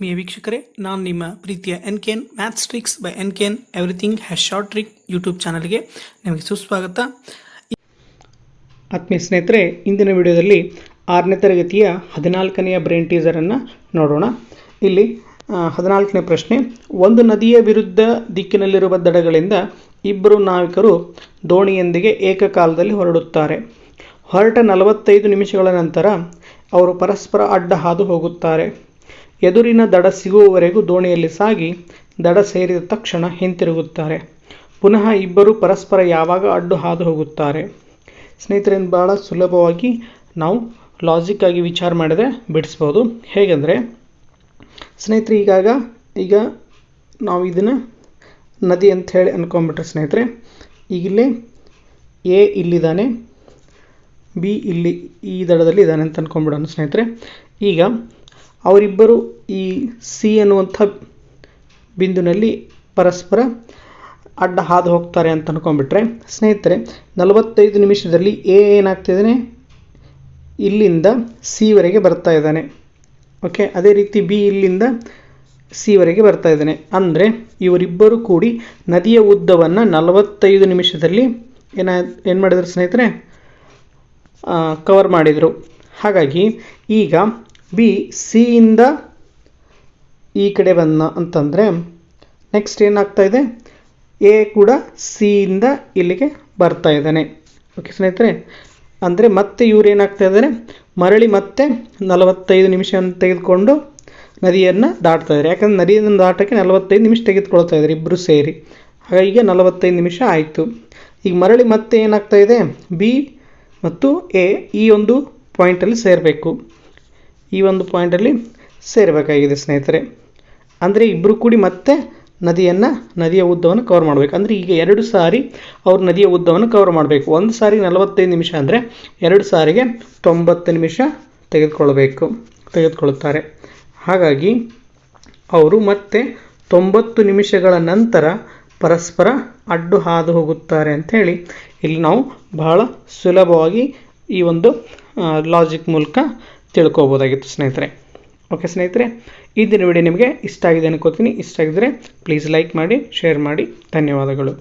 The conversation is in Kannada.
ಆತ್ಮೀಯ ವೀಕ್ಷಕರೇ, ನಾನು ನಿಮ್ಮ ಪ್ರೀತಿಯ N.K.N maths tricks by N.K.N everything has short trick YouTube ಚಾನಲ್ಗೆ ನಿಮಗೆ ಸುಸ್ವಾಗತ. ಆತ್ಮೀಯ ಸ್ನೇಹಿತರೆ, ಇಂದಿನ ವಿಡಿಯೋದಲ್ಲಿ 6ನೇ ತರಗತಿಯ 14ನೇ ಬ್ರೈನ್ ಟೀಸರನ್ನು ನೋಡೋಣ. ಇಲ್ಲಿ 14ನೇ ಪ್ರಶ್ನೆ. ಒಂದು ನದಿಯ ವಿರುದ್ಧ ದಿಕ್ಕಿನಲ್ಲಿರುವ ದಡಗಳಿಂದ ಇಬ್ಬರು ನಾವಿಕರು ದೋಣಿಯೊಂದಿಗೆ ಏಕಕಾಲದಲ್ಲಿ ಹೊರಡುತ್ತಾರೆ. ಹೊರಟ 45 ನಿಮಿಷಗಳ ನಂತರ ಅವರು ಪರಸ್ಪರ ಅಡ್ಡ ಹಾದು ಹೋಗುತ್ತಾರೆ. ಎದುರಿನ ದಡ ಸಿಗುವವರೆಗೂ ದೋಣಿಯಲ್ಲಿ ಸಾಗಿ ದಡ ಸೇರಿದ ತಕ್ಷಣ ಹಿಂತಿರುಗುತ್ತಾರೆ. ಪುನಃ ಇಬ್ಬರು ಪರಸ್ಪರ ಯಾವಾಗ ಅಡ್ಡು ಹಾದು ಹೋಗುತ್ತಾರೆ? ಸ್ನೇಹಿತರೆ, ಭಾಳ ಸುಲಭವಾಗಿ ನಾವು ಲಾಜಿಕ್ಕಾಗಿ ವಿಚಾರ ಮಾಡಿದರೆ ಬಿಡಿಸ್ಬೋದು. ಹೇಗೆಂದರೆ ಸ್ನೇಹಿತರೆ, ಈಗ ನಾವು ಇದನ್ನು ನದಿ ಅಂತ ಹೇಳಿ ಅಂದ್ಕೊಂಡ್ಬಿಟ್ರೆ ಸ್ನೇಹಿತರೆ, ಈಗಿಲ್ಲೇ ಎ ಇಲ್ಲಿದ್ದಾನೆ, ಬಿ ಇಲ್ಲಿ ಈ ದಡದಲ್ಲಿ ಇದ್ದಾನೆ ಅಂತ ಅಂದ್ಕೊಂಡ್ಬಿಡೋಣ ಸ್ನೇಹಿತರೆ. ಈಗ ಅವರಿಬ್ಬರು ಈ ಸಿ ಅನ್ನುವಂಥ ಬಿಂದುನಲ್ಲಿ ಪರಸ್ಪರ ಅಡ್ಡ ಹಾದು ಹೋಗ್ತಾರೆ ಅಂತ ಅಂದ್ಕೊಂಡ್ಬಿಟ್ರೆ ಸ್ನೇಹಿತರೆ, 45 ನಿಮಿಷದಲ್ಲಿ ಎ ಏನಾಗ್ತಿದ್ದಾನೆ, ಇಲ್ಲಿಂದ ಸಿವರೆಗೆ ಬರ್ತಾ ಇದ್ದಾನೆ. ಓಕೆ, ಅದೇ ರೀತಿ ಬಿ ಇಲ್ಲಿಂದ ಸಿವರೆಗೆ ಬರ್ತಾ ಇದ್ದಾನೆ. ಅಂದರೆ ಇವರಿಬ್ಬರು ಕೂಡಿ ನದಿಯ ಉದ್ದವನ್ನು 45 ನಿಮಿಷದಲ್ಲಿ ಏನು ಮಾಡಿದ್ರು ಸ್ನೇಹಿತರೆ, ಕವರ್ ಮಾಡಿದರು. ಹಾಗಾಗಿ ಈಗ ಬಿ ಸಿಯಿಂದ ಈ ಕಡೆ ಬಂದ ಅಂತಂದರೆ ನೆಕ್ಸ್ಟ್ ಏನಾಗ್ತಾ ಇದೆ, ಎ ಕೂಡ ಸಿಯಿಂದ ಇಲ್ಲಿಗೆ ಬರ್ತಾ ಇದ್ದಾನೆ. ಓಕೆ ಸ್ನೇಹಿತರೆ, ಅಂದರೆ ಮತ್ತೆ ಇವ್ರು ಏನಾಗ್ತಾ ಇದ್ದಾರೆ, ಮರಳಿ ಮತ್ತೆ 45 ನಿಮಿಷವನ್ನು ತೆಗೆದುಕೊಂಡು ನದಿಯನ್ನು ದಾಟ್ತಾ ಇದ್ದಾರೆ. ಯಾಕಂದರೆ ನದಿಯನ್ನು ದಾಟೋಕ್ಕೆ 45 ನಿಮಿಷ ತೆಗೆದುಕೊಳ್ತಾ ಇದ್ದಾರೆ ಇಬ್ಬರು ಸೇರಿ. ಹಾಗಾಗಿ ಈಗ 45 ನಿಮಿಷ ಆಯಿತು. ಈಗ ಮರಳಿ ಮತ್ತೆ ಏನಾಗ್ತಾ ಇದೆ, ಬಿ ಮತ್ತು ಎ ಈ ಒಂದು ಪಾಯಿಂಟಲ್ಲಿ ಸೇರಬೇಕು, ಈ ಒಂದು ಪಾಯಿಂಟಲ್ಲಿ ಸೇರಬೇಕಾಗಿದೆ ಸ್ನೇಹಿತರೆ. ಅಂದರೆ ಇಬ್ಬರು ಕೂಡಿ ಮತ್ತೆ ನದಿಯ ಉದ್ದವನ್ನು ಕವರ್ ಮಾಡಬೇಕು. ಅಂದರೆ ಈಗ 2 ಸಾರಿ ಅವ್ರು ನದಿಯ ಉದ್ದವನ್ನು ಕವರ್ ಮಾಡಬೇಕು. ಒಂದು ಸಾರಿ 45 ನಿಮಿಷ ಅಂದರೆ 2 ಸಾರಿಗೆ 90 ನಿಮಿಷ ತೆಗೆದುಕೊಳ್ಳುತ್ತಾರೆ. ಹಾಗಾಗಿ ಅವರು ಮತ್ತೆ 90 ನಿಮಿಷಗಳ ನಂತರ ಪರಸ್ಪರ ಅಡ್ಡು ಹಾದು ಹೋಗುತ್ತಾರೆ ಅಂಥೇಳಿ ಇಲ್ಲಿ ನಾವು ಬಹಳ ಸುಲಭವಾಗಿ ಈ ಒಂದು ಲಾಜಿಕ್ ಮೂಲಕ ತಿಳ್ಕೊಬೋದಾಗಿತ್ತು ಸ್ನೇಹಿತರೆ. ಓಕೆ ಸ್ನೇಹಿತರೆ, ಈ ದಿನ ವಿಡಿಯೋ ನಿಮಗೆ ಇಷ್ಟ ಆಗಿದೆ ಅನ್ಕೋತೀನಿ. ಇಷ್ಟ ಆಗಿದ್ರೆ ಪ್ಲೀಸ್ ಲೈಕ್ ಮಾಡಿ, ಶೇರ್ ಮಾಡಿ. ಧನ್ಯವಾದಗಳು.